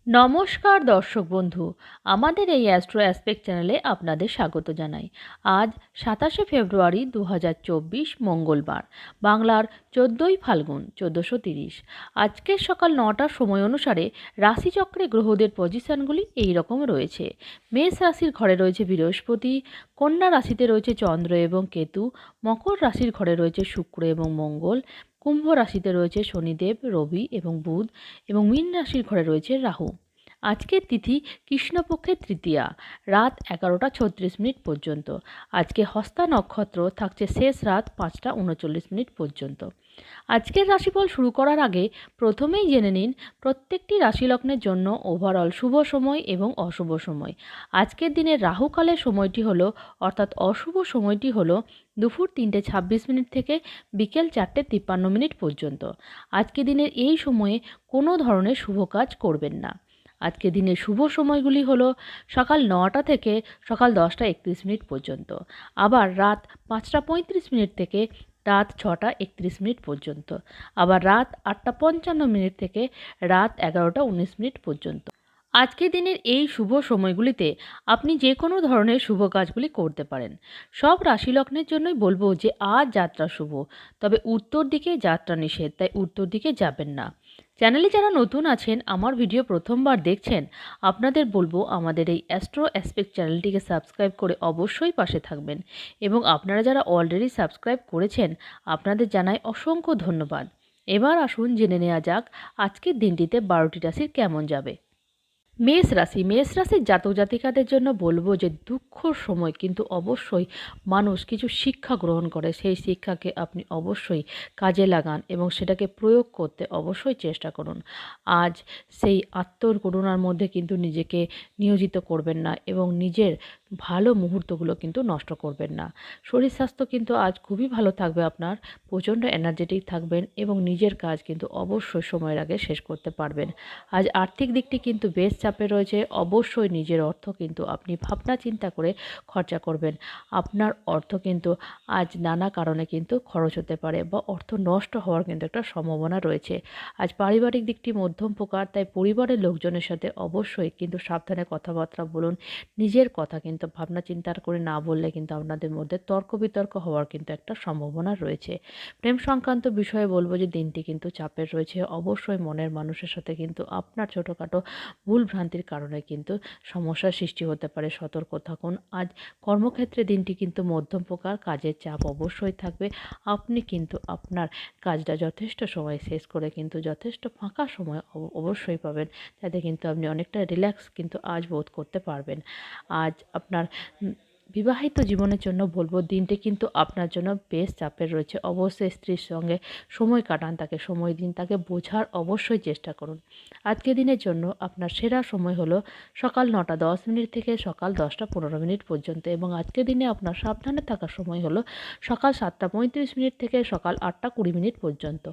নমস্কার দর্শক বন্ধু, আমাদের এই অ্যাস্ট্রো অ্যাসপেক্ট চ্যানেলে আপনাদের স্বাগত জানাই। আজ 27শে ফেব্রুয়ারি 2024 মঙ্গলবার, বাংলার 14ই ফাল্গুন 1430। আজকের সকাল 9টার সময় অনুসারে রাশিচক্রে গ্রহদের পজিশনগুলি এই রকম রয়েছে। মেষ রাশির ঘরে রয়েছে বৃহস্পতি, কন্যা রাশিতে রয়েছে চন্দ্র এবং কেতু, মকর রাশির ঘরে রয়েছে শুক্র এবং মঙ্গল, কুম্ভ রাশিতে রয়েছে শনিদেব, রবি এবং বুধ এবং মীন রাশির ঘরে রয়েছে রাহু। আজকের তিথি কৃষ্ণপক্ষের তৃতীয়া, রাত 11টা 36 মিনিট পর্যন্ত। আজকে হস্তা নক্ষত্র থাকছে শেষ রাত 5টা 39 মিনিট পর্যন্ত। আজকের রাশিফল শুরু করার আগে প্রথমেই জেনে নিন প্রত্যেকটি রাশি লগ্নের জন্য ওভারঅল শুভ সময় এবং অশুভ সময়। আজকের দিনের রাহুকালের সময়টি হলো, অর্থাৎ অশুভ সময়টি হলো দুপুর 3টে 26 মিনিট থেকে বিকেল 4টে 53 মিনিট পর্যন্ত। আজকে দিনের এই সময়ে কোনো ধরনের শুভ কাজ করবেন না। আজকে দিনের শুভ সময়গুলি হলো সকাল 9টা থেকে সকাল 10টা 31 মিনিট পর্যন্ত, আবার রাত 5টা 35 মিনিট থেকে রাত 6টা 31 মিনিট পর্যন্ত, আবার রাত 8টা 55 মিনিট থেকে রাত 11টা 19 মিনিট পর্যন্ত। আজকের দিনের এই শুভ সময়গুলিতে আপনি যে কোনো ধরনের শুভ কাজগুলি করতে পারেন। সব রাশি লগ্নের জন্যই বলবো যে আজ যাত্রা শুভ, তবে উত্তর দিকে যাত্রা নিষেধ, তাই উত্তর দিকে যাবেন না। চ্যানেলে যারা নতুন আছেন, আমার ভিডিও প্রথমবার দেখছেন, আপনাদের বলবো আমাদের এই অ্যাস্ট্রো অ্যাসপেক্ট চ্যানেলটিকে সাবস্ক্রাইব করে অবশ্যই পাশে থাকবেন, এবং আপনারা যারা অলরেডি সাবস্ক্রাইব করেছেন আপনাদের জানাই অসংখ্য ধন্যবাদ। এবার আসুন জেনে নেওয়া যাক আজকের দিনটিতে 12টি রাশির কেমন যাবে। মেষ রাশির জাতক জাতিকাদের জন্য বলবো যে দুঃখর সময়, কিন্তু অবশ্যই মানুষ কিছু শিক্ষা গ্রহণ করে, সেই শিক্ষাকে আপনি অবশ্যই কাজে লাগান এবং সেটাকে প্রয়োগ করতে অবশ্যই চেষ্টা করুন। আজ সেই আত্মকরুণার মধ্যে কিন্তু নিজেকে নিয়োজিত করবেন না এবং নিজের ভালো মুহূর্তগুলো কিন্তু নষ্ট করবেন না। শরীর স্বাস্থ্য কিন্তু আজ খুবই ভালো থাকবে আপনার, প্রচণ্ড এনার্জেটিক থাকবেন এবং নিজের কাজ কিন্তু অবশ্যই সময়ের আগে শেষ করতে পারবেন। আজ আর্থিক দিকটি কিন্তু বেশ চাপে রয়েছে, অবশ্যই নিজের অর্থ কিন্তু আপনি ভাবনা চিন্তা করে খরচা করবেন। আপনার অর্থ কিন্তু আজ নানা কারণে কিন্তু খরচ হতে পারে বা অর্থ নষ্ট হওয়ার কিন্তু একটা সম্ভাবনা রয়েছে। আজ পারিবারিক দিকটি মধ্যম প্রকার, তাই পরিবারের লোকজনের সাথে অবশ্যই কিন্তু সাবধানে কথাবার্তা বলুন। নিজের কথা কিন্তু ভাবনা চিন্তার করে না বললে কিন্তু আপনাদের মধ্যে তর্ক বিতর্ক হওয়ার কিন্তু একটা সম্ভাবনা রয়েছে। প্রেম সংক্রান্ত বিষয়ে বলবো যে দিনটি কিন্তু চাপের রয়েছে, অবশ্যই মনের মানুষের সাথে কিন্তু আপনার ছোটোখাটো ভুল ভ্রান্তির কারণে কিন্তু সমস্যার সৃষ্টি হতে পারে, সতর্ক থাকুন। আজ কর্মক্ষেত্রে দিনটি কিন্তু মধ্যম প্রকার, কাজের চাপ অবশ্যই থাকবে। আপনি কিন্তু আপনার কাজটা যথেষ্ট সময় শেষ করে কিন্তু যথেষ্ট ফাঁকা সময় অবশ্যই পাবেন, যাতে কিন্তু আপনি অনেকটা রিল্যাক্স কিন্তু আজ বোধ করতে পারবেন। আজ আপনার বিবাহিত জীবনের জন্য বলবো দিনটি কিন্তু আপনার জন্য বেশ চাপের রয়েছে। অবশ্যই স্ত্রীর সঙ্গে সময় কাটান, তাকে সময় দিন, তাকে বোঝার অবশ্যই চেষ্টা করুন। আজকের দিনের জন্য আপনার সেরা সময় হলো সকাল 9টা 10 মিনিট থেকে সকাল 10টা 15 মিনিট পর্যন্ত, এবং আজকের দিনে আপনার সাবধানে থাকার সময় হলো সকাল 7টা 35 মিনিট থেকে সকাল 8টা 20 মিনিট পর্যন্ত।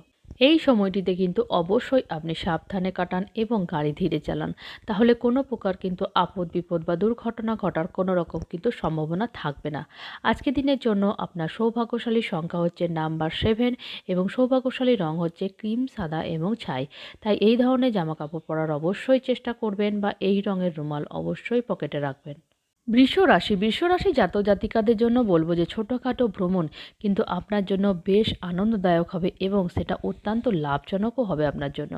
এই সময়টিতে কিন্তু অবশ্যই আপনি সাবধানে কাটান এবং গাড়ি ধীরে চালান, তাহলে কোনো প্রকার কিন্তু আপদ বিপদ বা দুর্ঘটনা ঘটার কোনো রকম কিন্তু সম্ভাবনা থাকবে না। আজকের দিনের জন্য আপনার সৌভাগ্যশালী সংখ্যা হচ্ছে নাম্বার 7 এবং সৌভাগ্যশালী রং হচ্ছে ক্রিম, সাদা এবং ছাই। তাই এই ধরনের জামাকাপড় পরার অবশ্যই চেষ্টা করবেন বা এই রঙের রুমাল অবশ্যই পকেটে রাখবেন। বৃষ রাশি জাতক জাতিকাদের জন্য বলবো যে ছোটোখাটো ভ্রমণ কিন্তু আপনার জন্য বেশ আনন্দদায়ক হবে এবং সেটা অত্যন্ত লাভজনকও হবে আপনার জন্য।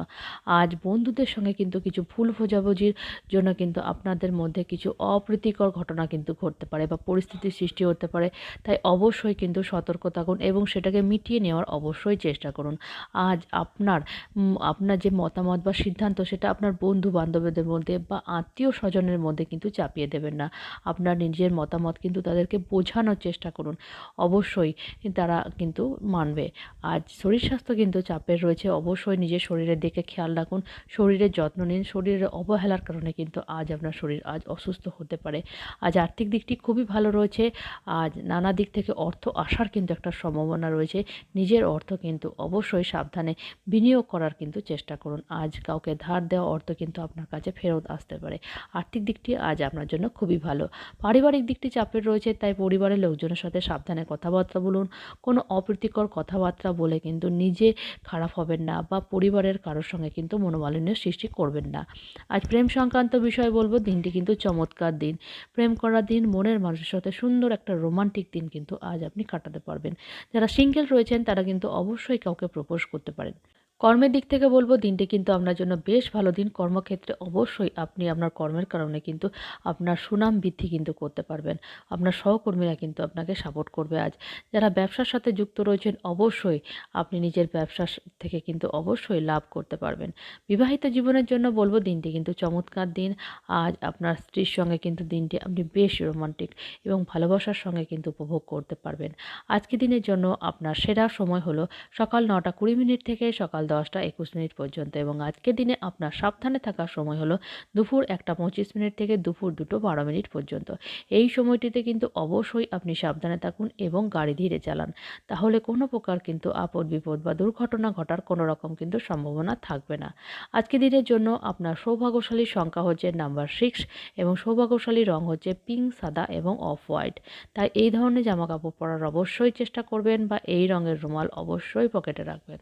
আজ বন্ধুদের সঙ্গে কিন্তু কিছু ভুল বোঝাবুঝির জন্য কিন্তু আপনাদের মধ্যে কিছু অপ্রীতিকর ঘটনা কিন্তু ঘটতে পারে বা পরিস্থিতির সৃষ্টি হতে পারে, তাই অবশ্যই কিন্তু সতর্ক থাকুন এবং সেটাকে মিটিয়ে নেওয়ার অবশ্যই চেষ্টা করুন। আজ আপনার যে মতামত বা সিদ্ধান্ত সেটা আপনার বন্ধু বান্ধবদের মধ্যে বা আত্মীয় স্বজনের মধ্যে কিন্তু চাপিয়ে দেবেন না। আপনার নিজের মতামত কিন্তু তাদেরকে বোঝানোর চেষ্টা করুন, অবশ্যই তারা কিন্তু মানবে। আজ শরীর স্বাস্থ্য কিন্তু চাপের রয়েছে, অবশ্যই নিজের শরীরের দিকে খেয়াল রাখুন, শরীরের যত্ন নিন। শরীরের অবহেলার কারণে কিন্তু আজ আপনার শরীর আজ অসুস্থ হতে পারে। আজ আর্থিক দিকটি খুবই ভালো রয়েছে, আজ নানা দিক থেকে অর্থ আসার কিন্তু একটা সম্ভাবনা রয়েছে। নিজের অর্থ কিন্তু অবশ্যই সাবধানে বিনিয়োগ করার কিন্তু চেষ্টা করুন। আজ কাউকে ধার দেওয়া অর্থ কিন্তু আপনার কাছে ফেরত আসতে পারে। আর্থিক দিকটি আজ আপনার জন্য খুবই ভালো। ভালো। পারিবারিক দিকটি চাপের রয়েছে, তাই পরিবারের লোকজনের সাথে সাবধানে কথাবার্তা বলুন। কোনো অপ্রীতিকর কথাবার্তা বলে কিন্তু নিজে খারাপ হবেন না বা পরিবারের কারোর সঙ্গে কিন্তু মনোমালিন্যের সৃষ্টি করবেন না। আজ প্রেম সংক্রান্ত বিষয়ে বলব, দিনটি কিন্তু চমৎকার দিন। প্রেম করার দিন, মনের মানুষের সাথে সুন্দর একটা রোমান্টিক দিন কিন্তু আজ আপনি কাটাতে পারবেন। যারা সিঙ্গেল রয়েছেন তারা কিন্তু অবশ্যই কাউকে প্রপোজ করতে পারেন। কর্মের দিক থেকে বলব, দিনটি কিন্তু আপনার জন্য বেশ ভালো দিন। কর্মক্ষেত্রে অবশ্যই আপনি আপনার কর্মের কারণে কিন্তু আপনার সুনাম বৃদ্ধি কিন্তু করতে পারবেন। আপনার সহকর্মীরা কিন্তু আপনাকে সাপোর্ট করবে আজ। যারা ব্যবসার সাথে যুক্ত রয়েছেন অবশ্যই আপনি নিজের ব্যবসা থেকে কিন্তু অবশ্যই লাভ করতে পারবেন। বিবাহিত জীবনের জন্য বলব, দিনটি কিন্তু চমৎকার দিন। আজ আপনার স্ত্রীর সঙ্গে কিন্তু দিনটি আপনি বেশ রোমান্টিক এবং ভালোবাসার সঙ্গে কিন্তু উপভোগ করতে পারবেন। আজকে দিনের জন্য আপনার সেরা সময় হলো সকাল 9টা 20 থেকে সকাল 10টা 21 পর্যন্ত, এবং আজকের দিনে আপনার সাবধানে থাকার সময় হলো দুপুর 1টা 25 থেকে দুপুর 2টো 12 পর্যন্ত। এই সময়টিতে কিন্তু অবশ্যই আপনি সাবধানে থাকুন এবং গাড়ি ধীরে চালান। তাহলে কোনো প্রকার কিন্তু আপদ বিপদ বা দুর্ঘটনা ঘটার কোনো রকম কিন্তু সম্ভাবনা থাকবে না। আজকে দিনের জন্য আপনার সৌভাগ্যশালী সংখ্যা হচ্ছে নাম্বার 6 এবং সৌভাগ্যশালী রং হচ্ছে পিঙ্ক, সাদা এবং অফ হোয়াইট। তাই এই ধরনের জামাকাপড় পরার অবশ্যই চেষ্টা করবেন বা এই রঙের রুমাল অবশ্যই পকেটে রাখবেন।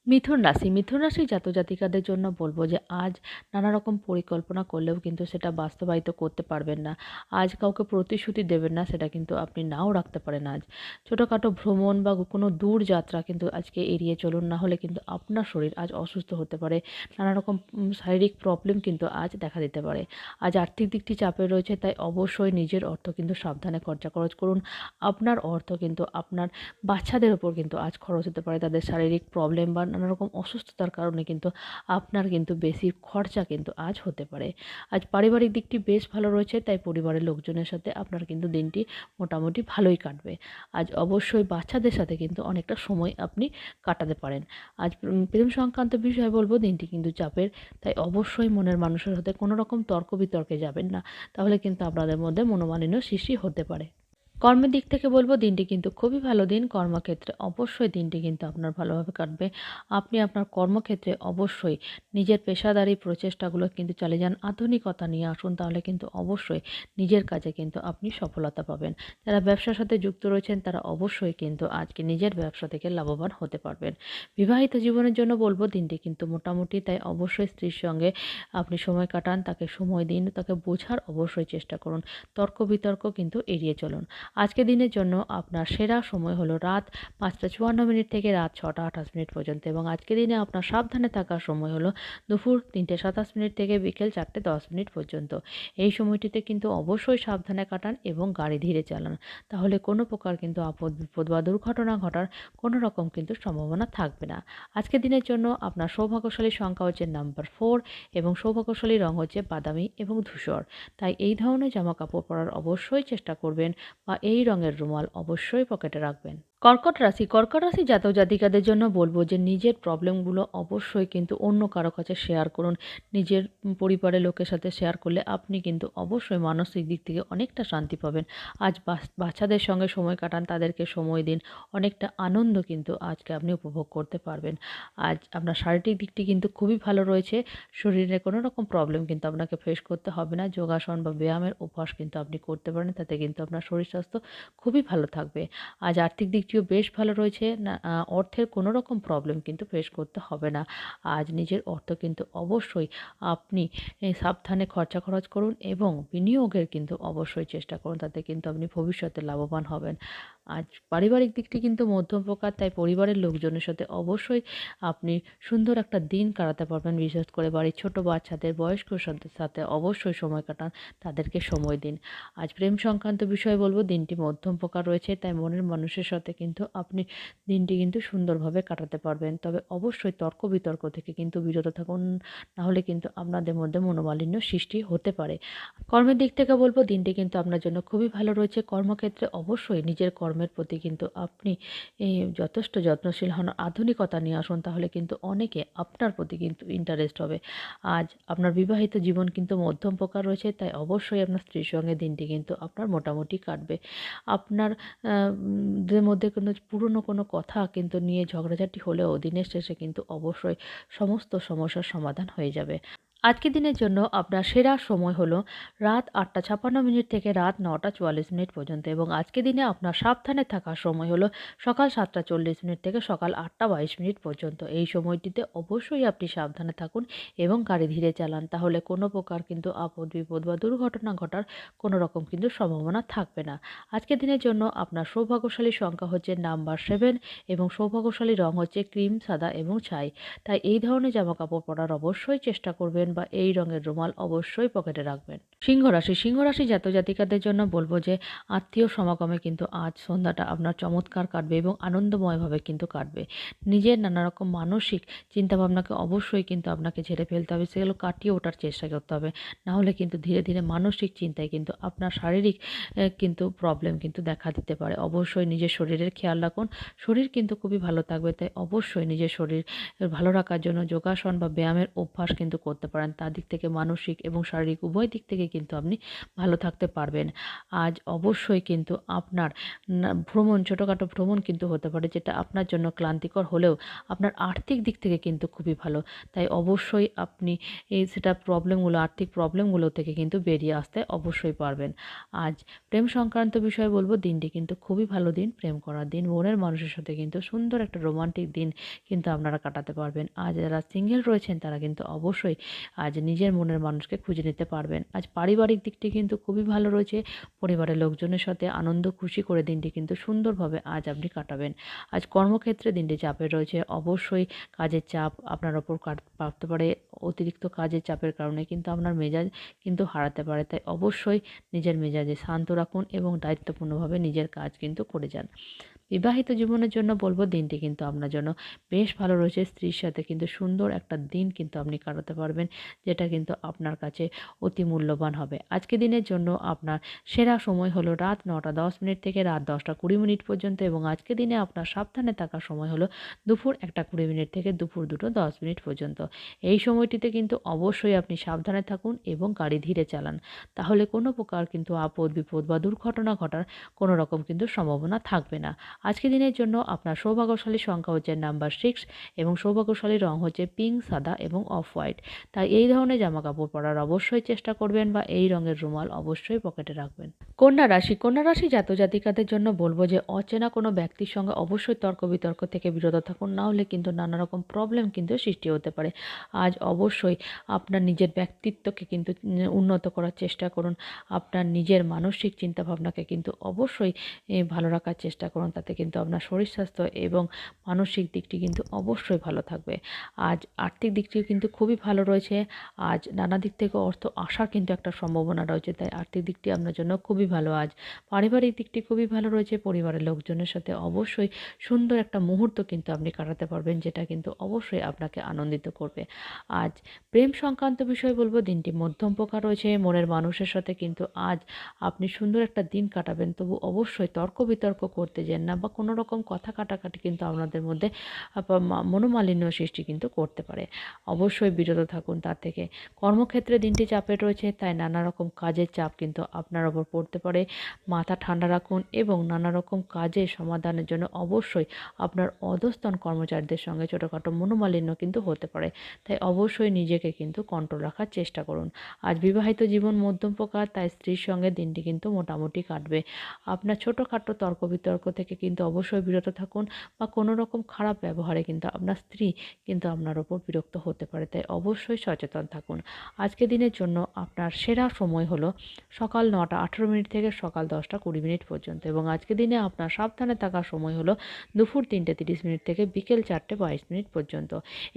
মিথুন রাশি জাতক জাতিকাদের জন্য বলব যে আজ নানা রকম পরিকল্পনা করলেও কিন্তু সেটা বাস্তবায়িত করতে পারবেন না। আজ কাউকে প্রতিশ্রুতি দেবেন না, সেটা কিন্তু আপনি নাও রাখতে পারেন আজ। ছোটোখাটো ভ্রমণ বা কোনো দূর যাত্রা কিন্তু আজকে এড়িয়ে চলুন, না হলে কিন্তু আপনার শরীর আজ অসুস্থ হতে পারে। নানা রকম শারীরিক প্রবলেম কিন্তু আজ দেখা দিতে পারে। আজ আর্থিক দিকটি চাপে রয়েছে, তাই অবশ্যই নিজের অর্থ কিন্তু সাবধানে খরচা খরচ করুন। আপনার অর্থ কিন্তু আপনার বাচ্চাদের ওপর কিন্তু আজ খরচ হতে পারে। তাদের শারীরিক প্রবলেম বা নানা রকম অসুস্থতার কারণে কিন্তু আপনার কিন্তু বেশি খরচা কিন্তু আজ হতে পারে। আজ পারিবারিক দিকটি বেশ ভালো রয়েছে, তাই পরিবারের লোকজনের সাথে আপনার কিন্তু দিনটি মোটামুটি ভালোই কাটবে। আজ অবশ্যই বাচ্চাদের সাথে কিন্তু অনেকটা সময় আপনি কাটাতে পারেন। আজ প্রেম সংক্রান্ত বিষয়ে বলব, দিনটি কিন্তু চাপের, তাই অবশ্যই মনের মানুষের সাথে কোনো রকম তর্ক বিতর্কে যাবেন না, তাহলে কিন্তু আপনাদের মধ্যে মনোমালিন্য সৃষ্টি হতে পারে। কর্মের দিক থেকে বলব, দিনটি কিন্তু খুবই ভালো দিন। কর্মক্ষেত্রে অবশ্যই দিনটি কিন্তু আপনার ভালোভাবে কাটবে। আপনি আপনার কর্মক্ষেত্রে অবশ্যই নিজের পেশাদারি প্রচেষ্টাগুলো কিন্তু চালিয়ে যান। আধুনিকতা নিয়ে আসুন, তাহলে কিন্তু অবশ্যই নিজের কাজে কিন্তু আপনি সফলতা পাবেন। যারা ব্যবসার সাথে যুক্ত রয়েছেন তারা অবশ্যই কিন্তু আজকে নিজের ব্যবসা থেকে লাভবান হতে পারবেন। বিবাহিত জীবনের জন্য বলব, দিনটি কিন্তু মোটামুটি, তাই অবশ্যই স্ত্রীর সঙ্গে আপনি সময় কাটান, তাকে সময় দিন, তাকে বোঝার অবশ্যই চেষ্টা করুন। তর্ক বিতর্ক কিন্তু এড়িয়ে চলুন। আজকের দিনের জন্য আপনার সেরা সময় হলো রাত 5টা 54 থেকে রাত 6টা 28 পর্যন্ত, এবং আজকের দিনে আপনার সাবধানে থাকার সময় হলো দুপুর 3টে 27 থেকে বিকেল 4টে 10 পর্যন্ত। এই সময়টিতে কিন্তু অবশ্যই সাবধানে কাটান এবং গাড়ি ধীরে চালান, তাহলে কোনো প্রকার কিন্তু আপদ বিপদ বা দুর্ঘটনা ঘটার কোনো রকম কিন্তু সম্ভাবনা থাকবে না। আজকের দিনের জন্য আপনার সৌভাগ্যশালী সংখ্যা হচ্ছে নাম্বার 4 এবং সৌভাগ্যশালী রং হচ্ছে বাদামি এবং ধূসর। তাই এই ধরনের জামা কাপড় পরার অবশ্যই চেষ্টা করবেন বা এই রঙের রুমাল অবশ্যই পকেটে রাখবেন। কর্কট রাশি জাতক জাতিকাদের জন্য বলব যে নিজের প্রবলেমগুলো অবশ্যই কিন্তু অন্য কারো কাছে শেয়ার করুন। নিজের পরিবারের লোকের সাথে শেয়ার করলে আপনি কিন্তু অবশ্যই মানসিক দিক থেকে অনেকটা শান্তি পাবেন। আজ বাচ্চাদের সঙ্গে সময় কাটান, তাদেরকে সময় দিন, অনেকটা আনন্দ কিন্তু আজকে আপনি উপভোগ করতে পারবেন। আজ আপনার শারীরিক দিকটি কিন্তু খুবই ভালো রয়েছে। শরীরে কোনো রকম প্রবলেম কিন্তু আপনাকে ফেস করতে হবে না। যোগাসন বা ব্যায়ামের অভ্যাস কিন্তু আপনি করতে পারেন, তাতে কিন্তু আপনার শরীর স্বাস্থ্য খুবই ভালো থাকবে। আজ আর্থিক দিকটিও বেশ ভালো রয়েছে, না অর্থের কোনো রকম প্রবলেম কিন্তু ফেস করতে হবে না। আজ নিজের অর্থ কিন্তু অবশ্যই আপনি সাবধানে খরচা খরচ করুন এবং বিনিয়োগের কিন্তু অবশ্যই চেষ্টা করুন, তাতে কিন্তু আপনি ভবিষ্যতে লাভবান হবেন। আজ পারিবারিক দিকটি কিন্তু মধ্যম প্রকার, তাই পরিবারের লোকজনের সাথে অবশ্যই আপনি সুন্দর একটা দিন কাটাতে পারবেন। বিশেষ করে বাড়ির ছোট বাচ্চাদের, বয়স্ক সাথে অবশ্যই সময় কাটান, তাদেরকে সময় দিন। আজ প্রেম সংক্রান্ত বিষয়ে বলব, দিনটি মধ্যম প্রকার রয়েছে, তাই মনের মানুষের সাথে কিন্তু আপনি দিনটি কিন্তু সুন্দরভাবে কাটাতে পারবেন। তবে অবশ্যই তর্ক বিতর্ক থেকে কিন্তু বিরত থাকুন, নাহলে কিন্তু আপনাদের মধ্যে মনোমালিন্য সৃষ্টি হতে পারে। কর্মের দিক থেকে বলব, দিনটি কিন্তু আপনার জন্য খুবই ভালো রয়েছে। কর্মক্ষেত্রে অবশ্যই নিজের কর্মের প্রতি কিন্তু আপনি যথেষ্ট যত্নশীল হন। আধুনিকতা নিয়ে আসুন, তাহলে কিন্তু অনেকে আপনার প্রতি কিন্তু ইন্টারেস্ট হবে। আজ আপনার বিবাহিত জীবন কিন্তু মধ্যম প্রকার রয়েছে, তাই অবশ্যই আপনার স্ত্রীর সঙ্গে দিনটি কিন্তু আপনার মোটামুটি কাটবে। আপনার দের মধ্যে কোনো পুরনো কোনো কথা কিন্তু নিয়ে ঝগড়াঝাটি হলেও দিনের শেষে কিন্তু অবশ্যই সমস্ত সমস্যার সমাধান হয়ে যাবে। আজকের দিনের জন্য আপনার সেরা সময় হলো রাত ৮টা ৫৬ মিনিট থেকে রাত ৯টা ৪৪ মিনিট পর্যন্ত এবং আজকের দিনে আপনার সাবধানে থাকার সময় হলো সকাল ৭টা ৪০ মিনিট থেকে সকাল ৮টা ২২ মিনিট পর্যন্ত। এই সময়টিতে অবশ্যই আপনি সাবধানে থাকুন এবং গাড়ি ধীরে চালান, তাহলে কোনো প্রকার কিন্তু আপদ বিপদ বা দুর্ঘটনা ঘটার কোনো রকম কিন্তু সম্ভাবনা থাকবে না। আজকের দিনের জন্য আপনার সৌভাগ্যশালী সংখ্যা হচ্ছে নাম্বার 7 এবং সৌভাগ্যশালী রং হচ্ছে ক্রিম, সাদা এবং ছাই। তাই এই ধরনের জামাকাপড় পরার অবশ্যই চেষ্টা করবেন বা এই রঙের রুমাল অবশ্যই পকেটে রাখবেন। সিংহ রাশি জাতক-জাতিকাদের জন্য বলবো যে আত্মীয় সমাগমে কিন্তু আজ সন্ধ্যাটা আপনার চমৎকার কাটবে এবং আনন্দময়ভাবে কিন্তু কাটবে। নিজের নানা রকম মানসিক চিন্তাভাবনাকে অবশ্যই কিন্তু আপনাকে ঝেড়ে ফেলতে হবে, সেগুলো কাটিয়ে ওঠার চেষ্টা করতে হবে। না হলে কিন্তু ধীরে ধীরে মানসিক চিন্তায় কিন্তু আপনার শারীরিক কিন্তু প্রবলেম কিন্তু দেখা দিতে পারে। অবশ্যই নিজের শরীরের খেয়াল রাখুন। শরীর কিন্তু খুবই ভালো থাকবে, তাই অবশ্যই নিজের শরীর ভালো রাখার জন্য যোগাসন বা ব্যায়ামের অভ্যাস কিন্তু করতে পারেন। তার দিক থেকে মানসিক এবং শারীরিক উভয় দিক থেকে কিন্তু আপনি ভালো থাকতে পারবেন। আজ অবশ্যই কিন্তু আপনার ছোটোখাটো ভ্রমণ কিন্তু হতে পারে, যেটা আপনার জন্য ক্লান্তিকর হলেও আপনার আর্থিক দিক থেকে কিন্তু খুবই ভালো। তাই অবশ্যই আপনি আর্থিক প্রবলেমগুলো থেকে কিন্তু বেরিয়ে আসতে অবশ্যই পারবেন। আজ প্রেম সংক্রান্ত বিষয়ে বলবো, দিনটি কিন্তু খুবই ভালো দিন, প্রেম করার দিন। মনের মানুষের সাথে কিন্তু সুন্দর একটা রোমান্টিক দিন কিন্তু আপনারা কাটাতে পারবেন। আজ যারা সিঙ্গেল রয়েছেন তারা কিন্তু অবশ্যই আজ নিজের মনের মানুষকে খুঁজে নিতে পারবেন। আজ পারিবারিক দিকটি কিন্তু খুবই ভালো রয়েছে। পরিবারের লোকজনের সাথে আনন্দ খুশি করে দিনটি কিন্তু সুন্দরভাবে আজ আপনি কাটাবেন। আজ কর্মক্ষেত্রে দিনটি চাপের রয়েছে। অবশ্যই কাজের চাপ আপনার ওপর পড়তে পারে। অতিরিক্ত কাজের চাপের কারণে কিন্তু আপনার মেজাজ কিন্তু হারাতে পারে। তাই অবশ্যই নিজের মেজাজে শান্ত রাখুন এবং দায়িত্বপূর্ণভাবে নিজের কাজ কিন্তু করে যান। বিবাহিত জীবনের জন্য বলবো, দিনটি কিন্তু আপনার জন্য বেশ ভালো রয়েছে। স্ত্রীর সাথে কিন্তু সুন্দর একটা দিন কিন্তু আপনি কাটাতে পারবেন, যেটা কিন্তু আপনার কাছে অতি মূল্যবান হবে। আজকে দিনের জন্য আপনার সেরা সময় হলো রাত 9টা 10 মিনিট থেকে রাত 10টা 20 মিনিট পর্যন্ত এবং আজকে দিনে আপনার সাবধানে থাকার সময় হলো দুপুর 1টা 20 মিনিট থেকে দুপুর 2টা 10 মিনিট পর্যন্ত। এই সময়টিতে কিন্তু অবশ্যই আপনি সাবধানে থাকুন এবং গাড়ি ধীরে চালান, তাহলে কোনো প্রকার কিন্তু আপদ বিপদ বা দুর্ঘটনা ঘটার কোনো রকম কিন্তু সম্ভাবনা থাকবে না। আজকের দিনের জন্য আপনার সৌভাগ্যশালী সংখ্যা হচ্ছে নাম্বার 6 এবং সৌভাগ্যশালী রং হচ্ছে পিঙ্ক, সাদা এবং অফ হোয়াইট। তাই এই ধরনের জামাকাপড় পরার অবশ্যই চেষ্টা করবেন বা এই রঙের রুমাল অবশ্যই পকেটে রাখবেন। কন্যা রাশি জাতক-জাতিকাদের জন্য বলবো যে অচেনা কোনো ব্যক্তির সঙ্গে অবশ্যই তর্ক বিতর্ক থেকে বিরত থাকুন, না হলে কিন্তু নানা রকম প্রবলেম কিন্তু সৃষ্টি হতে পারে। আজ অবশ্যই আপনার নিজের ব্যক্তিত্বকে কিন্তু উন্নত করার চেষ্টা করুন। আপনার নিজের মানসিক চিন্তাভাবনাকে কিন্তু অবশ্যই ভালো রাখার চেষ্টা করুন। তাতে কিন্তু আপনার শরীর স্বাস্থ্য এবং মানসিক দিকটি কিন্তু অবশ্যই ভালো থাকবে। আজ আর্থিক দিকটিও কিন্তু খুবই ভালো রয়েছে। আজ নানা দিক থেকে অর্থ আসার কিন্তু একটা সম্ভাবনা রয়েছে, তাই আর্থিক দিকটি আপনার জন্য খুবই ভালো। আজ পারিবারিক দিকটি খুবই ভালো রয়েছে। পরিবারের লোকজনের সাথে অবশ্যই সুন্দর একটা মুহূর্ত কিন্তু আপনি কাটাতে পারবেন, যেটা কিন্তু অবশ্যই আপনাকে আনন্দিত করবে। আজ প্রেম সংক্রান্ত বিষয়ে বলবো, দিনটি মধ্যম প্রকার রয়েছে। মনের মানুষের সাথে কিন্তু আজ আপনি সুন্দর একটা দিন কাটাবেন, তবু অবশ্যই তর্ক বিতর্ক করতে যেন না বা কোনো রকম কথা কাটাকাটি কিন্তু আপনাদের মধ্যে মনোমালিন্য সৃষ্টি কিন্তু করতে পারে। অবশ্যই বিরত থাকুন তার থেকে। কর্মক্ষেত্রে দিনটি চাপের রয়েছে, তাই নানা রকম কাজের চাপ কিন্তু আপনার ওপর পড়তে পারে। মাথা ঠান্ডা রাখুন এবং নানা রকম কাজের সমাধানের জন্য অবশ্যই আপনার অধস্তন কর্মচারীদের সঙ্গে ছোটোখাটো মনোমালিন্য কিন্তু হতে পারে, তাই অবশ্যই নিজেকে কিন্তু কন্ট্রোল রাখার চেষ্টা করুন। আজ বিবাহিত জীবন মধ্যম প্রকার, তাই স্ত্রীর সঙ্গে দিনটি কিন্তু মোটামুটি কাটবে। আপনার ছোটোখাটো তর্ক বিতর্ক থেকে কিন্তু অবশ্যই বিরত থাকুন বা কোনো রকম খারাপ ব্যবহারে কিন্তু আপনার স্ত্রী কিন্তু আপনার ওপর বিরক্ত হতে পারে, তাই অবশ্যই সচেতন থাকুন। আজকে দিনের জন্য আপনার সেরা সময় হলো সকাল 9টা 18 মিনিট থেকে সকাল 10টা 20 মিনিট পর্যন্ত এবং আজকে দিনে আপনার সাবধানে থাকার সময় হলো দুপুর 3টে 30 মিনিট থেকে বিকেল 4টে 22 মিনিট পর্যন্ত।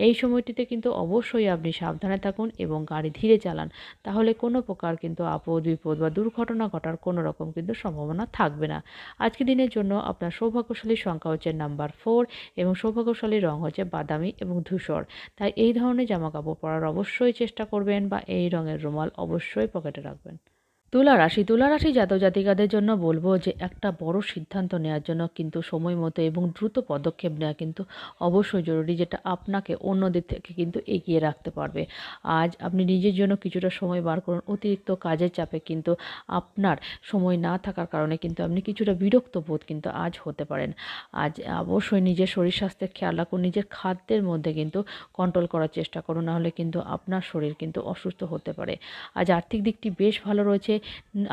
এই সময়টিতে কিন্তু অবশ্যই আপনি সাবধানে থাকুন এবং গাড়ি ধীরে চালান, তাহলে কোনো প্রকার কিন্তু আপদ বিপদ বা দুর্ঘটনা ঘটার কোনো রকম কিন্তু সম্ভাবনা থাকবে না। আজকে দিনের জন্য আপনার সৌভাগ্যশালী সংখ্যা হচ্ছে নাম্বার 4 এবং সৌভাগ্যশালী রং হচ্ছে বাদামি এবং ধূসর। তাই এই ধরনের জামাকাপড় পরার অবশ্যই চেষ্টা করবেন বা এই রঙের রুমাল অবশ্যই পকেটে রাখবেন। তুলা রাশি জাতক জাতিকাদের জন্য বলবো যে একটা বড় সিদ্ধান্ত নেওয়ার জন্য কিন্তু সময় মতো এবং দ্রুত পদক্ষেপ নেওয়া কিন্তু অবশ্যই জরুরি, যেটা আপনাকে অন্যদের থেকে কিন্তু এগিয়ে রাখতে পারবে। আজ আপনি নিজের জন্য কিছুটা সময় বার করুন। অতিরিক্ত কাজের চাপে কিন্তু আপনার সময় না থাকার কারণে কিন্তু আপনি কিছুটা বিরক্ত বোধ কিন্তু আজ হতে পারেন। আজ অবশ্যই নিজের শরীর স্বাস্থ্যের খেয়াল রাখুন। নিজের খাদ্যের মধ্যে কিন্তু কন্ট্রোল করার চেষ্টা করুন, নাহলে কিন্তু আপনার শরীর কিন্তু অসুস্থ হতে পারে। আজ আর্থিক দিকটি বেশ ভালো রয়েছে।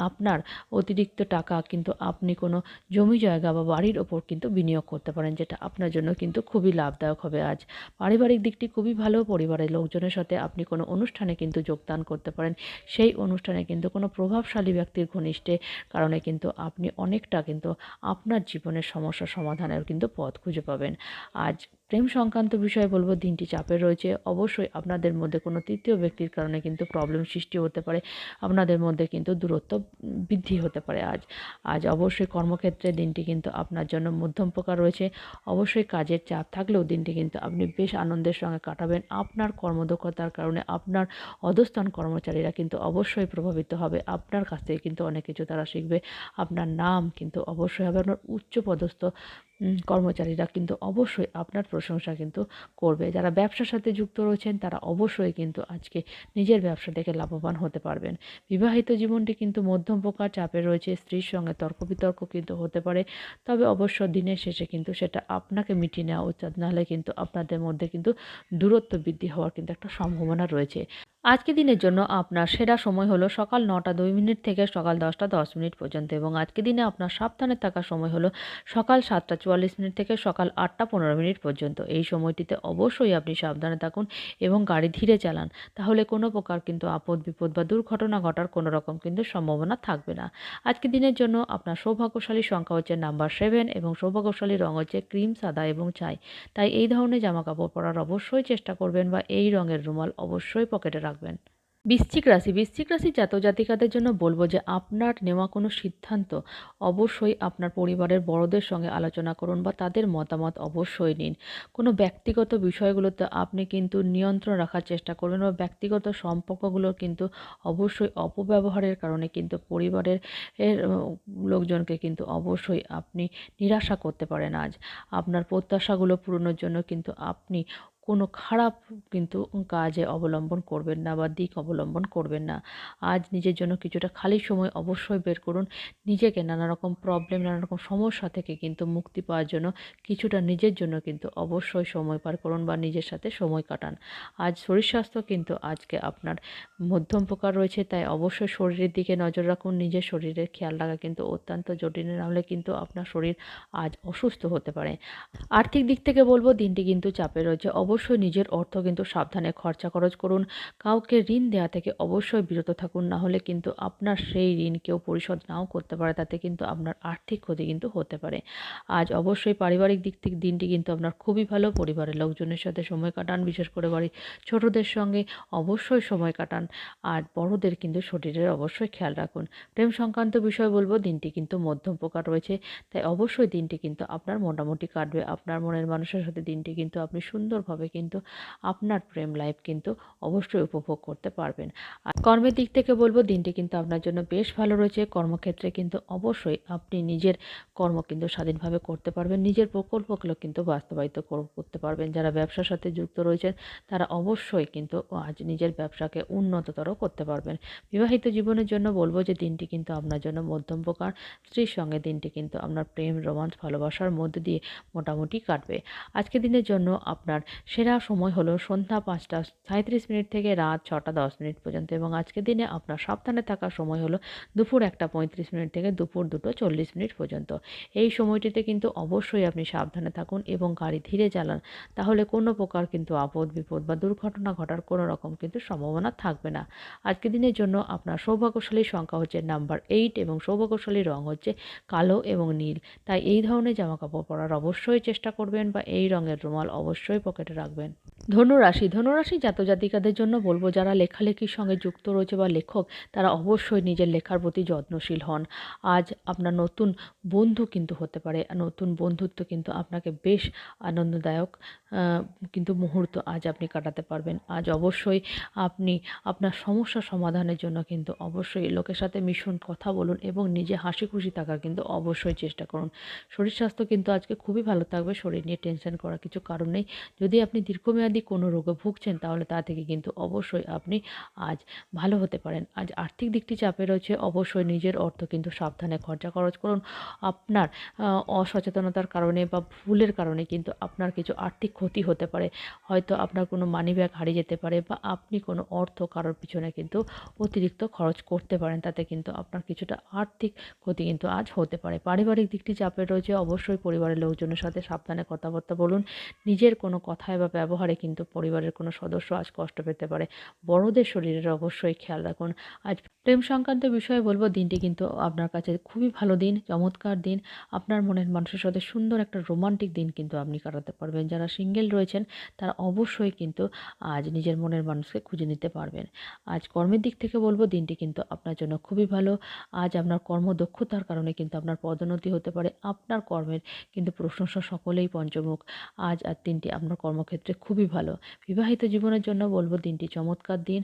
আপনার অতিরিক্ত টাকা কিন্তু আপনি কোনো জমি জায়গা বা বাড়ির ওপর কিন্তু বিনিয়োগ করতে পারেন, যেটা আপনার জন্য কিন্তু খুবই লাভদায়ক হবে। আজ পারিবারিক দিকটি খুবই ভালো। পরিবারের লোকজনের সাথে আপনি কোনো অনুষ্ঠানে কিন্তু যোগদান করতে পারেন। সেই অনুষ্ঠানে কিন্তু কোনো প্রভাবশালী ব্যক্তির ঘনিষ্ঠে কারণে কিন্তু আপনি অনেকটা কিন্তু আপনার জীবনের সমস্যা সমাধানের কিন্তু পথ খুঁজে পাবেন। আজ প্রেম সংক্রান্ত বিষয়ে বলবো, দিনটি চাপের রয়েছে। অবশ্যই আপনাদের মধ্যে কোনো তৃতীয় ব্যক্তির কারণে কিন্তু প্রবলেম সৃষ্টি হতে পারে। আপনাদের মধ্যে কিন্তু দূরত্ব বৃদ্ধি হতে পারে। আজ অবশ্যই কর্মক্ষেত্রে দিনটি কিন্তু আপনার জন্য মধ্যম প্রকার রয়েছে। অবশ্যই কাজের চাপ থাকলেও দিনটি কিন্তু আপনি বেশ আনন্দের সঙ্গে কাটাবেন। আপনার কর্মদক্ষতার কারণে আপনার অধস্তন কর্মচারীরা কিন্তু অবশ্যই প্রভাবিত হবে। আপনার কাছ থেকে কিন্তু অনেক কিছু তারা শিখবে। আপনার নাম কিন্তু অবশ্যই হবে। আপনার উচ্চপদস্থ কর্মচারীরা কিন্তু অবশ্যই আপনার প্রশংসা কিন্তু করবে। যারা ব্যবসার সাথে যুক্ত রয়েছেন তারা অবশ্যই কিন্তু আজকে নিজের ব্যবসা থেকে লাভবান হতে পারবেন। বিবাহিত জীবনটি কিন্তু মধ্যম প্রকার চাপে রয়েছে। স্ত্রীর সঙ্গে তর্ক বিতর্ক কিন্তু হতে পারে, তবে অবশ্য দিনের শেষে কিন্তু সেটা আপনাকে মিটিয়ে নেওয়া উচিত, নাহলে কিন্তু আপনাদের মধ্যে কিন্তু দূরত্ব বৃদ্ধি হওয়ার কিন্তু একটা সম্ভাবনা রয়েছে। আজকে দিনের জন্য আপনার সেরা সময় হলো সকাল 9টা 2 মিনিট থেকে সকাল 10টা 10 মিনিট পর্যন্ত, এবং আজকে দিনে আপনার সাবধানে থাকার সময় হলো সকাল 7টা 44 মিনিট থেকে সকাল 8টা 15 মিনিট পর্যন্ত। এই সময়টিতে অবশ্যই আপনি সাবধানে থাকুন এবং গাড়ি ধীরে চালান, তাহলে কোনো প্রকার কিন্তু আপদ বিপদ বা দুর্ঘটনা ঘটার কোনো রকম কিন্তু সম্ভাবনা থাকবে না। আজকে দিনের জন্য আপনার সৌভাগ্যশালী সংখ্যা হচ্ছে নাম্বার 7 এবং সৌভাগ্যশালী রং হচ্ছে ক্রিম, সাদা এবং ছাই। তাই এই ধরনের জামা কাপড় পরার অবশ্যই চেষ্টা করবেন বা এই রঙের রুমাল অবশ্যই পকেটে রাখবেন। বৃশ্চিক রাশির জাতক জাতিকাদের জন্য বলবো যে আপনার নেওয়া কোনো সিদ্ধান্ত অবশ্যই আপনার পরিবারের বড়দের সঙ্গে আলোচনা করুন বা তাদের মতামত অবশ্যই নিন। কোনো ব্যক্তিগত বিষয়গুলোতে আপনি কিন্তু নিয়ন্ত্রণ রাখার চেষ্টা করবেন, বা ব্যক্তিগত সম্পর্কগুলো কিন্তু অবশ্যই অপব্যবহারের কারণে কিন্তু পরিবারের লোকজনকে কিন্তু অবশ্যই আপনি নিরাশা করতে পারেন। আজ আপনার প্রত্যাশাগুলো পূরণের জন্য কিন্তু আপনি কোনো খারাপ কিন্তু কাজে অবলম্বন করবেন না বা দিক অবলম্বন করবেন না। আজ নিজের জন্য কিছুটা খালি সময় অবশ্যই বের করুন। নিজেকে নানা রকম প্রবলেম, নানা রকম সমস্যা থেকে কিন্তু মুক্তি পাওয়ার জন্য কিছুটা নিজের জন্য কিন্তু অবশ্যই সময় পার করুন বা নিজের সাথে সময় কাটান। আজ শরীর স্বাস্থ্য কিন্তু আজকে আপনার মধ্যম প্রকার রয়েছে, তাই অবশ্যই শরীরের দিকে নজর রাখুন। নিজের শরীরের খেয়াল রাখা কিন্তু অত্যন্ত জরুরি, নাহলে কিন্তু আপনার শরীর আজ অসুস্থ হতে পারে। আর্থিক দিক থেকে বলবো, দিনটি কিন্তু চাপে রয়েছে। অবশ্যই নিজের অর্থ কিন্তু সাবধানে খরচা খরচ করুন। কাউকে ঋণ দেওয়া থেকে অবশ্যই বিরত থাকুন, না হলে কিন্তু আপনার সেই ঋণ কেউ পরিশোধ নাও করতে পারে, তাতে কিন্তু আপনার আর্থিক ক্ষতি কিন্তু হতে পারে। আজ অবশ্যই পারিবারিক দিক থেকে দিনটি কিন্তু আপনার খুবই ভালো। পরিবারের লোকজনের সাথে সময় কাটান, বিশেষ করে বাড়ির ছোটদের সঙ্গে অবশ্যই সময় কাটান। আর বড়দের কিন্তু শরীরের অবশ্যই খেয়াল রাখুন। প্রেম সংক্রান্ত বিষয় বলবো, দিনটি কিন্তু মধ্যম প্রকার রয়েছে, তাই অবশ্যই দিনটি কিন্তু আপনার মোটামুটি কাটবে। আপনার মনের মানুষের সাথে দিনটি কিন্তু আপনি সুন্দরভাবে কিন্তু আপনার প্রেম লাইফ কিন্তু অবশ্যই উপভোগ করতে পারবেন। আর কর্মের দিক থেকে বলবো, দিনটি কিন্তু আপনার জন্য বেশ ভালো রয়েছে। কর্মক্ষেত্রে কিন্তু অবশ্যই আপনি নিজের কর্ম কিন্তু স্বাধীনভাবে করতে পারবেন। নিজের প্রকল্পগুলো কিন্তু বাস্তবায়িত করতে পারবেন। যারা ব্যবসার সাথে যুক্ত রয়েছেন তারা অবশ্যই কিন্তু আজ নিজের ব্যবসাকে উন্নততর করতে পারবেন। বিবাহিত জীবনের জন্য বলবো যে দিনটি কিন্তু আপনার জন্য মধ্যম প্রকার। স্ত্রীর সঙ্গে দিনটি কিন্তু আপনার প্রেম, রোমান্স, ভালোবাসার মধ্যে দিয়ে মোটামুটি কাটবে। আজকের দিনের জন্য আপনার সেরা সময় হলো সন্ধ্যা 5টা 37 মিনিট থেকে রাত 6টা 10 মিনিট পর্যন্ত, এবং আজকের দিনে আপনার সাবধানে থাকার সময় হলো দুপুর 1টা 35 মিনিট থেকে দুপুর 2টা 40 মিনিট পর্যন্ত। এই সময়টিতে কিন্তু অবশ্যই আপনি সাবধানে থাকুন এবং গাড়ি ধীরে চালান, তাহলে কোনো প্রকার কিন্তু আপদ বিপদ বা দুর্ঘটনা ঘটার কোনো রকম কিন্তু সম্ভাবনা থাকবে না। আজকের দিনের জন্য আপনার সৌভাগ্যশালী সংখ্যা হচ্ছে নাম্বার 8 এবং সৌভাগ্যশালী রং হচ্ছে কালো এবং নীল। তাই এই ধরনের জামাকাপড় পরার অবশ্যই চেষ্টা করবেন বা এই রঙের রুমাল অবশ্যই পকেটে রাখবেন। রাখবেন। ধনুরাশি জাতজাতিকাদের জন্য বলবো, যারা লেখালেখির সঙ্গে যুক্ত রয়েছে বা লেখক, তারা অবশ্যই নিজের লেখার প্রতি যত্নশীল হন। আজ আপনার নতুন বন্ধু কিন্তু হতে পারে, নতুন বন্ধুত্ব কিন্তু আপনাকে বেশ আনন্দদায়ক কিন্তু মুহূর্ত আজ আপনি কাটাতে পারবেন। আজ অবশ্যই আপনি আপনার সমস্যা সমাধানের জন্য কিন্তু অবশ্যই লোকের সাথে মিশুন, কথা বলুন এবং নিজে হাসি খুশি থাকার কিন্তু অবশ্যই চেষ্টা করুন। শরীর স্বাস্থ্য কিন্তু আজকে খুবই ভালো থাকবে, শরীর নিয়ে টেনশন করার কিছু কারণ নেই। যদি আপনি দীর্ঘমেয়াদী কোনো রোগে ভুগছেন, তাহলে তা থেকে কিন্তু অবশ্যই আপনি আজ ভালো হতে পারেন। আজ আর্থিক দিকটি চাপে রয়েছে, অবশ্যই নিজের অর্থ কিন্তু সাবধানে খরচা খরচ করুন। আপনার অসচেতনতার কারণে বা ভুলের কারণে কিন্তু আপনার কিছু আর্থিক ক্ষতি হতে পারে। হয়তো আপনার কোনো মানি ব্যাগ হারিয়ে যেতে পারে, বা আপনি কোনো অর্থ কারোর পিছনে কিন্তু অতিরিক্ত খরচ করতে পারেন, তাতে কিন্তু আপনার কিছুটা আর্থিক ক্ষতি কিন্তু আজ হতে পারে। পারিবারিক দিকটি চাপে রয়েছে, অবশ্যই পরিবারের লোকজনের সাথে সাবধানে কথাবার্তা বলুন। নিজের কোনো কথায় বা ব্যবহারে কিন্তু পরিবারের কোনো সদস্য আজ কষ্ট পেতে পারে। বড়দের শরীরের অবশ্যই খেয়াল রাখুন। আজ প্রেম সংক্রান্ত বিষয়ে বলবো, দিনটি কিন্তু আপনার কাছে খুবই ভালো দিন, চমৎকার দিন। আপনার মনের মানুষের সাথে সুন্দর একটা রোমান্টিক দিন কিন্তু আপনি কাটাতে পারবেন। যারা সিঙ্গেল রয়েছেন, তারা অবশ্যই কিন্তু আজ নিজের মনের মানুষকে খুঁজে নিতে পারবেন। আজ কর্মের দিক থেকে বলবো, দিনটি কিন্তু আপনার জন্য খুবই ভালো। আজ আপনার কর্মদক্ষতার কারণে কিন্তু আপনার পদোন্নতি হতে পারে। আপনার কর্মের কিন্তু প্রশংসা সকলেই পঞ্চমুখ। আজ আর দিনটি আপনার কর্মক্ষেত্রে খুবই ভালো। বিবাহিত জীবনের জন্য বলবো, দিনটি চমৎকার দিন।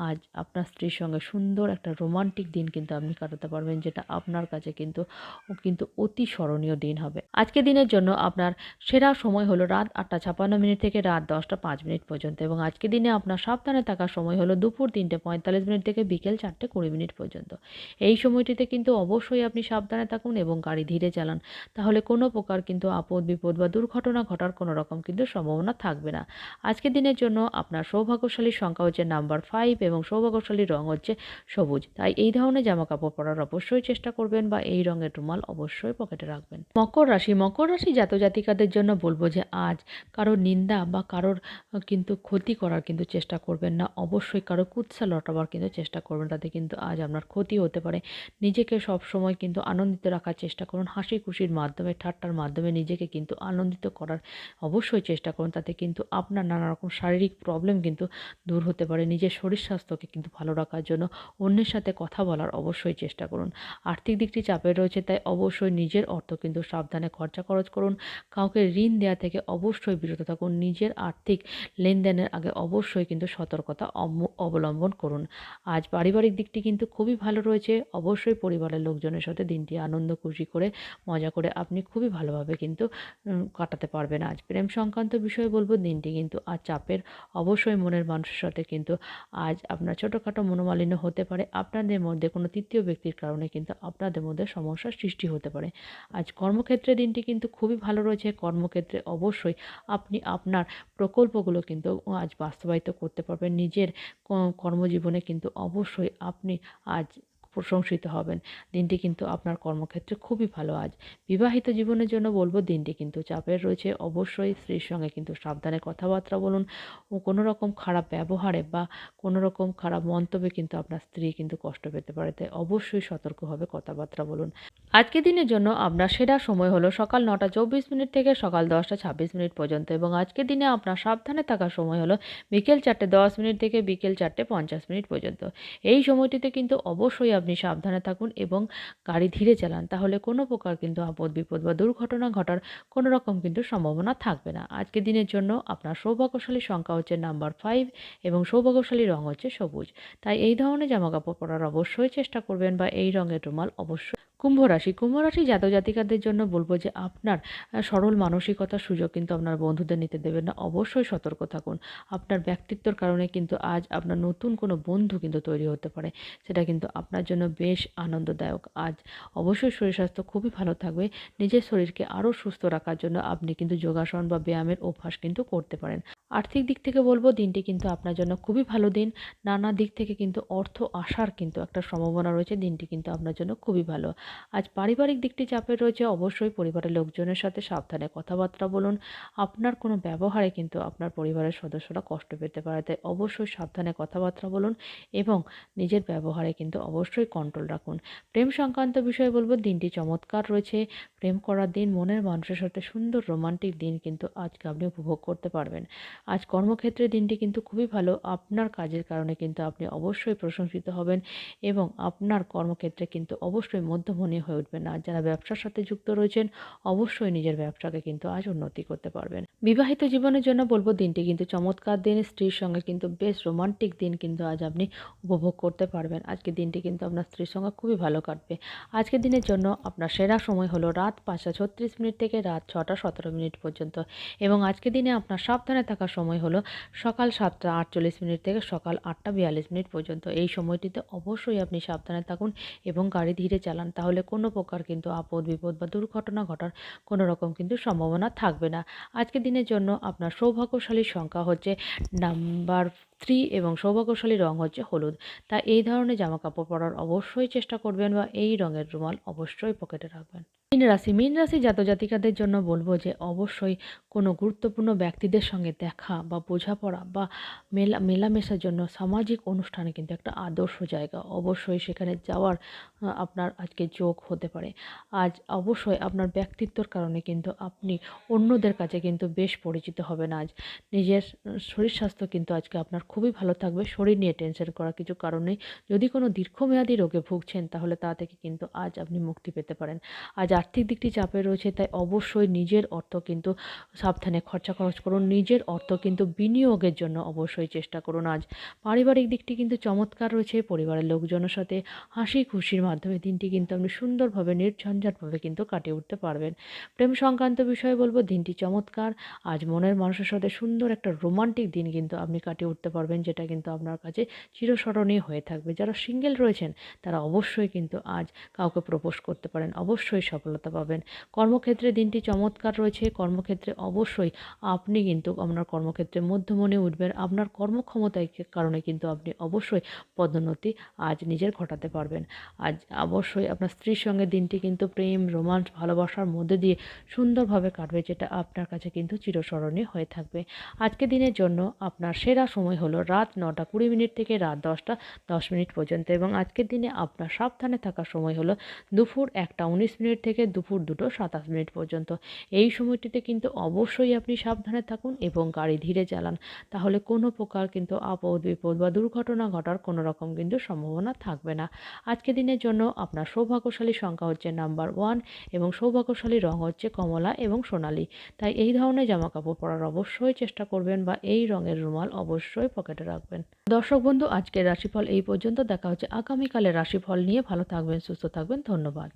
আজ আপনার স্ত্রীর সঙ্গে সুন্দর একটা রোমান্টিক দিন কিন্তু আপনি কাটাতে পারবেন, যেটা আপনার কাছে কিন্তু অতি স্মরণীয় দিন হবে। আজকে দিনের জন্য আপনার সেরা সময় হলো রাত 8:56 থেকে রাত 10:05 পর্যন্ত, এবং আজকে দিনে আপনার সাবধানে থাকার সময় হলো দুপুর 3:45 থেকে বিকেল 4:20 পর্যন্ত। এই সময়টিতে কিন্তু অবশ্যই আপনি সাবধানে থাকুন এবং গাড়ি ধীরে চালান, তাহলে কোনো প্রকার কিন্তু আপদ বিপদ বা দুর্ঘটনা ঘটার কোনো রকম কিন্তু সম্ভাবনা থাকবে না। আজকের দিনের জন্য আপনার সৌভাগ্যশালী সংখ্যা হচ্ছে নাম্বার 5 এবং সৌভাগ্যশালী রং হচ্ছে সবুজ। তাই এই ধরনের জামা কাপড় পরার অবশ্যই চেষ্টা করবেন, বা এই রঙের রুমাল অবশ্যই পকেটে রাখবেন। মকর রাশি জাতজাতিকাদের জন্য বলবো যে, আজ কারোর নিন্দা বা কারোর কিন্তু ক্ষতি করার কিন্তু চেষ্টা করবেন না। অবশ্যই কারো কুৎসা লটাবার কিন্তু চেষ্টা করবেন, তাতে কিন্তু আজ আপনার ক্ষতি হতে পারে। নিজেকে সবসময় কিন্তু আনন্দিত রাখার চেষ্টা করুন। হাসি খুশির মাধ্যমে, ঠাট্টার মাধ্যমে নিজেকে কিন্তু আনন্দিত করার অবশ্যই চেষ্টা করুন, তাতে কিন্তু আপনার নানা রকম শারীরিক প্রবলেম কিন্তু দূর হতে পারে। নিজের শরীর স্বাস্থ্যকে কিন্তু ভালো রাখার জন্য অন্যের সাথে কথা বলার অবশ্যই চেষ্টা করুন। আর্থিক দিকটি চাপে রয়েছে, তাই অবশ্যই নিজের অর্থ কিন্তু সাবধানে খরচা খরচ করুন। কাউকে ঋণ দেওয়া থেকে অবশ্যই বিরত থাকুন। নিজের আর্থিক লেনদেনের আগে অবশ্যই কিন্তু সতর্কতা অবলম্বন করুন। আজ পারিবারিক দিকটি কিন্তু খুবই ভালো রয়েছে। অবশ্যই পরিবারের লোকজনের সাথে দিনটি আনন্দ খুশি করে, মজা করে আপনি খুবই ভালোভাবে কিন্তু কাটাতে পারবেন। আজ প্রেম সংক্রান্ত বিষয়ে বলবো, দিনটি কিন্তু আজ চাপের। অবশ্যই মনের মানুষের সাথে কিন্তু আজ আপনার ছোটোখাটো মনোমালিন্য হতে পারে। আপনাদের মধ্যে কোনো তৃতীয় ব্যক্তির কারণে কিন্তু আপনাদের মধ্যে সমস্যার সৃষ্টি হতে পারে। আজ কর্মক্ষেত্রে দিনটি কিন্তু খুবই ভালো রয়েছে। কর্মক্ষেত্রে অবশ্যই আপনি আপনার প্রকল্পগুলো কিন্তু আজ বাস্তবায়িত করতে পারবেন। নিজের কর্মজীবনে কিন্তু অবশ্যই আপনি আজ প্রশংসিত হবেন। দিনটি কিন্তু আপনার কর্মক্ষেত্রে খুবই ভালো আজ। বিবাহিত জীবনের জন্য বলবো, দিনটি কিন্তু চাপের রয়েছে। অবশ্যই স্ত্রীর সঙ্গে কিন্তু সাবধানে কথাবার্তা বলুন। ও কোনো রকম খারাপ ব্যবহারে বা কোনো রকম খারাপ মন্তব্যে কিন্তু আপনার স্ত্রী কিন্তু কষ্ট পেতে পারে, তাই অবশ্যই সতর্কভাবে কথাবার্তা বলুন। আজকের দিনের জন্য আপনার সেরা সময় হলো সকাল 9:24 থেকে সকাল 10:26 পর্যন্ত, এবং আজকের দিনে আপনার সাবধানে থাকার সময় হলো বিকেল 4:10 থেকে বিকেল 4:50 পর্যন্ত। এই সময়টিতে কিন্তু অবশ্যই আপনি সাবধানে থাকুন এবং গাড়ি ধীরে চালান, তাহলে কোনো প্রকার কিন্তু আপদ বিপদ বা দুর্ঘটনা ঘটার কোনো রকম কিন্তু সম্ভাবনা থাকবে না। আজকের দিনের জন্য আপনার সৌভাগ্যশালী সংখ্যা হচ্ছে নাম্বার 5 এবং সৌভাগ্যশালী রং হচ্ছে সবুজ। তাই এই ধরনের জামাকাপড় পরার অবশ্যই চেষ্টা করবেন, বা এই রঙের রুমাল অবশ্যই। কুম্ভ রাশি জাতজাতিকাদের জন্য বলবো যে, আপনার সরল মানসিকতার সুযোগ কিন্তু আপনার বন্ধুদের নিতে দেবেন না। অবশ্যই সতর্ক থাকুন। আপনার ব্যক্তিত্বের কারণে কিন্তু আজ আপনার নতুন কোনো বন্ধু কিন্তু তৈরি হতে পারে, সেটা কিন্তু আপনার জন্য বেশ আনন্দদায়ক। আজ অবশ্যই শরীর স্বাস্থ্য খুবই ভালো থাকবে। নিজের শরীরকে আরও সুস্থ রাখার জন্য আপনি কিন্তু যোগাসন বা ব্যায়ামের অভ্যাস কিন্তু করতে পারেন। আর্থিক দিক থেকে বলবো, দিনটি কিন্তু আপনার জন্য খুবই ভালো দিন। নানা দিক থেকে কিন্তু অর্থ আসার কিন্তু একটা সম্ভাবনা রয়েছে। দিনটি কিন্তু আপনার জন্য খুবই ভালো। আজ পারিবারিক দিকটি চাপে রয়েছে। অবশ্যই পরিবারের লোকজনের সাথে সাবধানে কথাবার্তা বলুন। আপনার কোনো ব্যবহারে কিন্তু আপনার পরিবারের সদস্যরা কষ্ট পেতে পারে, তাই অবশ্যই সাবধানে কথাবার্তা বলুন এবং নিজের ব্যবহারে কিন্তু অবশ্যই কন্ট্রোল রাখুন। প্রেম সংক্রান্ত বিষয়ে বলবো, দিনটি চমৎকার রয়েছে। প্রেম করার দিন, মনের মানুষের সাথে সুন্দর রোমান্টিক দিন কিন্তু আজকে আপনি উপভোগ করতে পারবেন। আজ কর্মক্ষেত্রে দিনটি কিন্তু খুবই ভালো। আপনার কাজের কারণে কিন্তু আপনি অবশ্যই প্রশংসিত হবেন এবং আপনার কর্মক্ষেত্রে কিন্তু অবশ্যই মধ্যমণি হয়ে উঠবেন। আর যারা ব্যবসার সাথে যুক্ত রয়েছেন অবশ্যই নিজের ব্যবসাকে কিন্তু আজ উন্নতি করতে পারবেন। বিবাহিত জীবনের জন্য বলব দিনটি কিন্তু চমৎকার দিন। স্ত্রীর সঙ্গে কিন্তু বেশ রোমান্টিক দিন কিন্তু আজ আপনি উপভোগ করতে পারবেন। আজকের দিনটি কিন্তু আপনার স্ত্রীর সঙ্গে খুবই ভালো কাটবে। আজকের দিনের জন্য আপনার সেরা সময় হলো রাত ৫টা ৩৬ থেকে রাত ৬টা ১৭ পর্যন্ত এবং আজকের দিনে আপনার সাবধানে থাকার সময় হলো সকাল ৭টা ৪৮ থেকে সকাল ৮টা ৪২ পর্যন্ত। এই সময়টিতে অবশ্যই আপনি সাবধানে থাকুন এবং গাড়ি ধীরে চালান, তাহলে কোনো প্রকার কিন্তু আপদ বিপদ বা দুর্ঘটনা ঘটার কোনো রকম কিন্তু সম্ভাবনা থাকবে না। আজকের দিনের জন্য আপনার সৌভাগ্যশালী সংখ্যা হচ্ছে নাম্বার 3 এবং সৌভাগ্যশালী রং হচ্ছে হলুদ। তাই এই ধরনের জামাকাপড় পরার অবশ্যই চেষ্টা করবেন বা এই রঙের রুমাল অবশ্যই পকেটে রাখবেন। মীন রাশি জাতক জাতিকাদের জন্য বলবো যে অবশ্যই কোনো গুরুত্বপূর্ণ ব্যক্তিদের সঙ্গে দেখা বা বোঝাপড়া বা মেলামেশার জন্য সামাজিক অনুষ্ঠানে কিন্তু একটা আদর্শ জায়গা। অবশ্যই সেখানে যাওয়ার আপনার আজকে যোগ হতে পারে। আজ অবশ্যই আপনার ব্যক্তিত্বর কারণে কিন্তু আপনি অন্যদের কাছে কিন্তু বেশ পরিচিত হবেন আজ। নিজের শরীর স্বাস্থ্য কিন্তু আজকে আপনার খুবই ভালো থাকবে। শরীর নিয়ে টেনশন করার কিছু কারণ নেই। যদি কোনো দীর্ঘমেয়াদী রোগে ভুগছেন তাহলে তা থেকে কিন্তু আজ আপনি মুক্তি পেতে পারেন। আজ আর্থিক দিকটি চাপে রয়েছে, তাই অবশ্যই নিজের অর্থ কিন্তু সাবধানে খরচ করুন। নিজের অর্থ কিন্তু বিনিয়োগের জন্য অবশ্যই চেষ্টা করুন আজ। পারিবারিক দিকটি কিন্তু চমৎকার রয়েছে। পরিবারের লোকজনের সাথে হাসি খুশির মাধ্যমে দিনটি কিন্তু আপনি সুন্দরভাবে নির্ঝঞ্ঝাটভাবে কিন্তু কাটিয়ে উঠতে পারবেন। প্রেম সংক্রান্ত বিষয়ে বলব দিনটি চমৎকার। আজ মনের মানুষের সাথে সুন্দর একটা রোমান্টিক দিন কিন্তু আপনি কাটিয়ে উঠতে পারবেন, যেটা কিন্তু আপনার কাছে চিরস্মরণীয় হয়ে থাকবে। যারা সিঙ্গেল রয়েছেন তারা অবশ্যই কিন্তু আজ কাউকে প্রপোজ করতে পারেন, অবশ্যই সফলতা পাবেন। কর্মক্ষেত্রে দিনটি চমৎকার রয়েছে। কর্মক্ষেত্রে অবশ্যই আপনি কিন্তু আপনার কর্মক্ষেত্রে মধ্যমণি উঠবেন। আপনার কর্মক্ষমতার কারণে কিন্তু আপনি অবশ্যই পদোন্নতি আজ নিজের ঘটাতে পারবেন। আজ অবশ্যই আপনার স্ত্রীর সঙ্গে দিনটি কিন্তু প্রেম, রোমান্স, ভালোবাসার মধ্যে দিয়ে সুন্দরভাবে কাটবে, যেটা আপনার কাছে কিন্তু চিরস্মরণীয় হয়ে থাকবে। আজকের দিনের জন্য আপনার সেরা সময় হলো রাত 9টা 20 থেকে রাত 10টা 10 পর্যন্ত এবং আজকের দিনে আপনার সাবধানে থাকার সময় হলো দুপুর 1টা 19 থেকে দুপুর 2টা 27 পর্যন্ত। এই সময়টিতে কিন্তু অবশ্যই আপনি সাবধানে থাকুন এবং গাড়ি ধীরে চালান, তাহলে কোনো প্রকার কিন্তু আপদ বিপদ বা দুর্ঘটনা ঘটার কোনো রকম কিন্তু সম্ভাবনা থাকবে না। আজকের দিনের জন্য আপনার সৌভাগ্যশালী সংখ্যা হচ্ছে নাম্বার 1 এবং সৌভাগ্যশালী রং হচ্ছে কমলা এবং সোনালী। তাই এই ধরনের জামাকাপড় পরার অবশ্যই চেষ্টা করবেন বা এই রঙের রুমাল অবশ্যই পকেটে রাখবেন। দর্শক বন্ধু, আজকের রাশিফল এই পর্যন্ত। দেখা হচ্ছে আগামীকালের রাশিফল নিয়ে। ভালো থাকবেন, সুস্থ থাকবেন। ধন্যবাদ।